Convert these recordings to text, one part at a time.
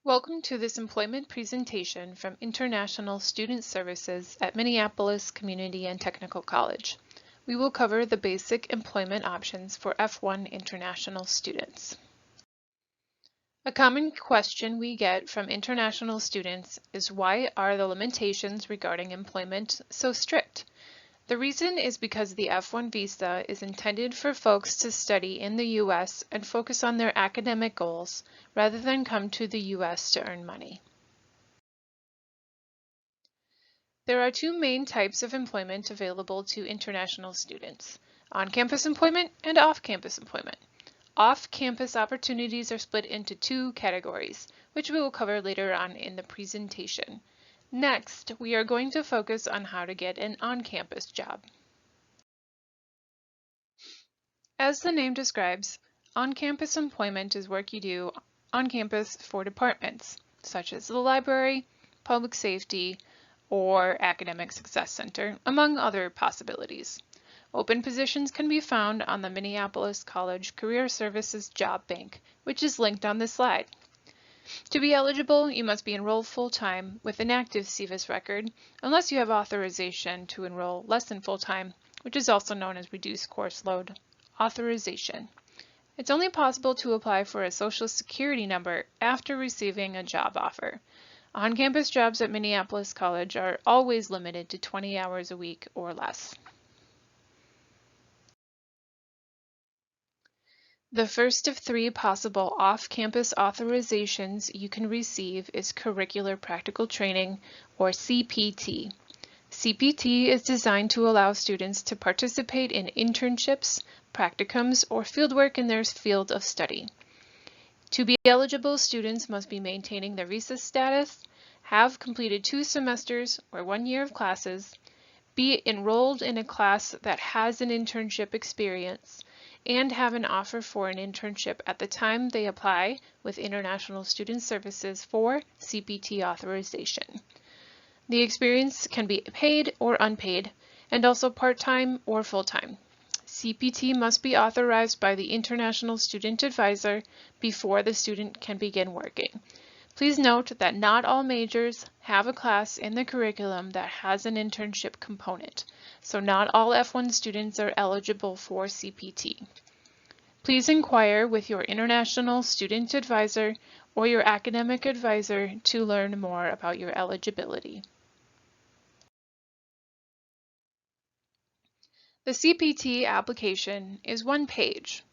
Welcome to this employment presentation from International Student Services at Minneapolis Community and Technical College. We will cover the basic employment options for F-1 international students. A common question we get from international students is, why are the limitations regarding employment so strict? The reason is because the F-1 visa is intended for folks to study in the U.S. and focus on their academic goals rather than come to the U.S. to earn money. There are two main types of employment available to international students: on-campus employment and off-campus employment. Off-campus opportunities are split into two categories, which we will cover later on in the presentation. Next, we are going to focus on how to get an on-campus job. As the name describes, on-campus employment is work you do on campus for departments, such as the library, public safety, or academic success center, among other possibilities. Open positions can be found on the Minneapolis College Career Services Job Bank, which is linked on this slide. To be eligible, you must be enrolled full-time with an active CVIS record, unless you have authorization to enroll less than full-time, which is also known as reduced course load authorization. It's only possible to apply for a Social Security number after receiving a job offer. On-campus jobs at Minneapolis College are always limited to 20 hours a week or less. The first of three possible off-campus authorizations you can receive is Curricular Practical Training, or CPT. CPT is designed to allow students to participate in internships, practicums, or fieldwork in their field of study. To be eligible, students must be maintaining their visa status, have completed 2 semesters or 1 year of classes, be enrolled in a class that has an internship experience, and have an offer for an internship at the time they apply with International Student Services for CPT authorization. The experience can be paid or unpaid, and also part-time or full-time. CPT must be authorized by the International Student Advisor before the student can begin working. Please note that not all majors have a class in the curriculum that has an internship component, so not all F-1 students are eligible for CPT. Please inquire with your International Student Advisor or your academic advisor to learn more about your eligibility. The CPT application is 1 page.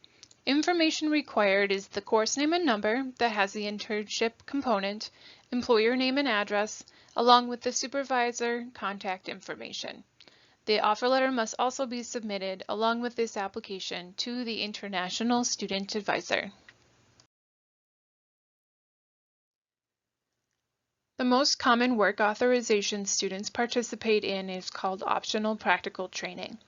Information required is the course name and number that has the internship component, employer name and address, along with the supervisor contact information. The offer letter must also be submitted along with this application to the International Student Advisor. The most common work authorization students participate in is called optional practical training.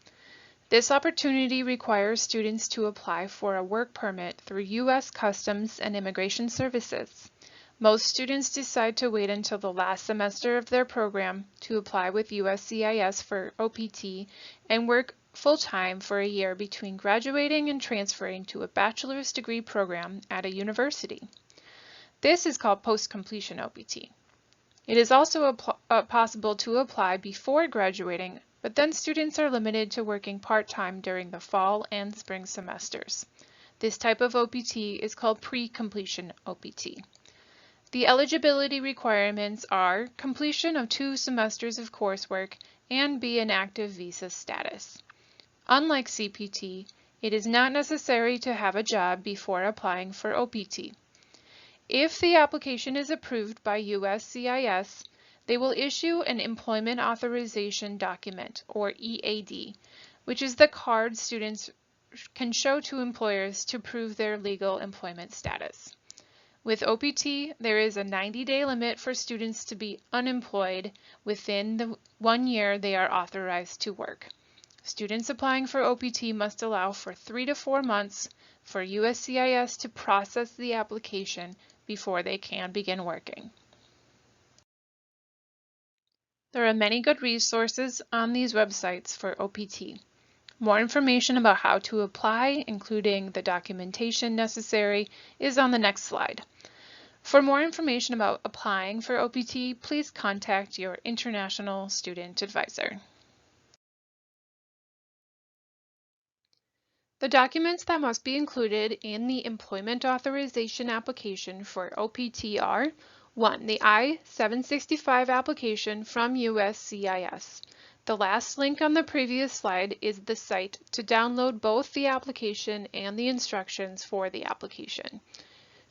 This opportunity requires students to apply for a work permit through U.S. Customs and Immigration Services. Most students decide to wait until the last semester of their program to apply with USCIS for OPT and work full-time for a year between graduating and transferring to a bachelor's degree program at a university. This is called post-completion OPT. It is also possible to apply before graduating, but then students are limited to working part-time during the fall and spring semesters. This type of OPT is called pre-completion OPT. The eligibility requirements are completion of 2 semesters of coursework and be in active visa status. Unlike CPT, it is not necessary to have a job before applying for OPT. If the application is approved by USCIS, they will issue an Employment Authorization Document, or EAD, which is the card students can show to employers to prove their legal employment status. With OPT, there is a 90-day limit for students to be unemployed within the 1 year they are authorized to work. Students applying for OPT must allow for 3 to 4 months for USCIS to process the application before they can begin working. There are many good resources on these websites for OPT. More information about how to apply, including the documentation necessary, is on the next slide. For more information about applying for OPT, please contact your international student advisor. The documents that must be included in the employment authorization application for OPT are: 1. The I-765 application from USCIS. The last link on the previous slide is the site to download both the application and the instructions for the application.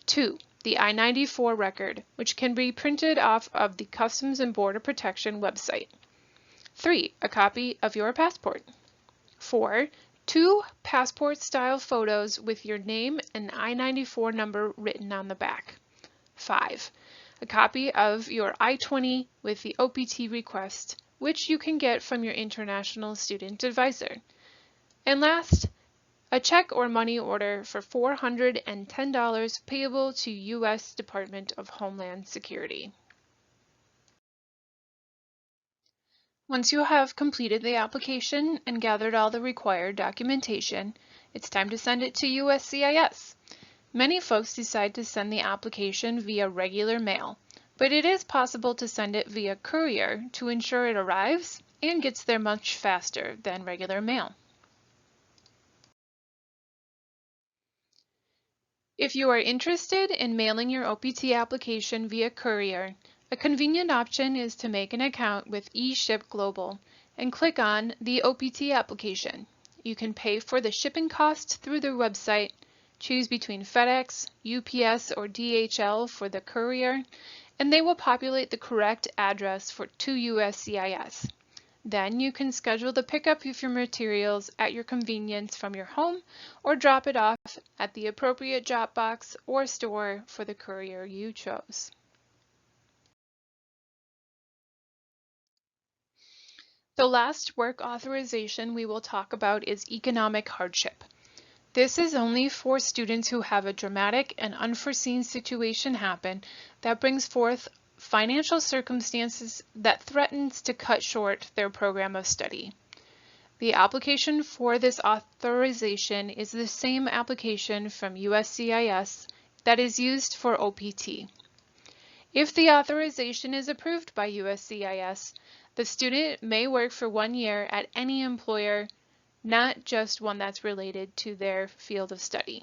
2. The I-94 record, which can be printed off of the Customs and Border Protection website. 3. A copy of your passport. 4. 2 passport-style photos with your name and I-94 number written on the back. 5. A copy of your I-20 with the OPT request, which you can get from your international student advisor. And last, a check or money order for $410 payable to U.S. Department of Homeland Security. Once you have completed the application and gathered all the required documentation, it's time to send it to USCIS. Many folks decide to send the application via regular mail, but it is possible to send it via Courier to ensure it arrives and gets there much faster than regular mail. If you are interested in mailing your OPT application via Courier, a convenient option is to make an account with eShip Global and click on the OPT application. You can pay for the shipping cost through their website, choose between FedEx, UPS, or DHL for the courier, and they will populate the correct address to USCIS. Then you can schedule the pickup of your materials at your convenience from your home or drop it off at the appropriate drop box or store for the courier you chose. The last work authorization we will talk about is economic hardship. This is only for students who have a dramatic and unforeseen situation happen that brings forth financial circumstances that threatens to cut short their program of study. The application for this authorization is the same application from USCIS that is used for OPT. If the authorization is approved by USCIS, the student may work for 1 year at any employer, not just one that's related to their field of study.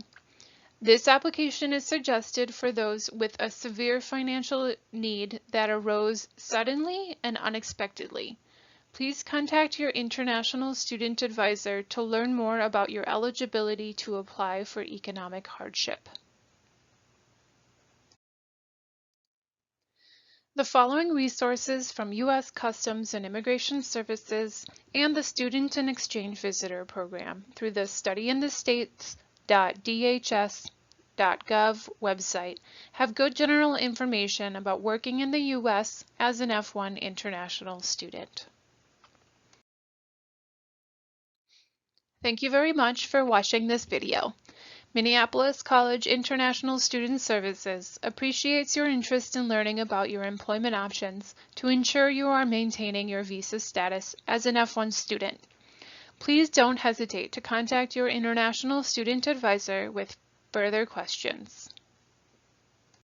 This application is suggested for those with a severe financial need that arose suddenly and unexpectedly. Please contact your international student advisor to learn more about your eligibility to apply for economic hardship. The following resources from U.S. Customs and Immigration Services and the Student and Exchange Visitor Program through the studyinthestates.dhs.gov website have good general information about working in the U.S. as an F-1 international student. Thank you very much for watching this video. Minneapolis College International Student Services appreciates your interest in learning about your employment options to ensure you are maintaining your visa status as an F-1 student. Please don't hesitate to contact your international student advisor with further questions.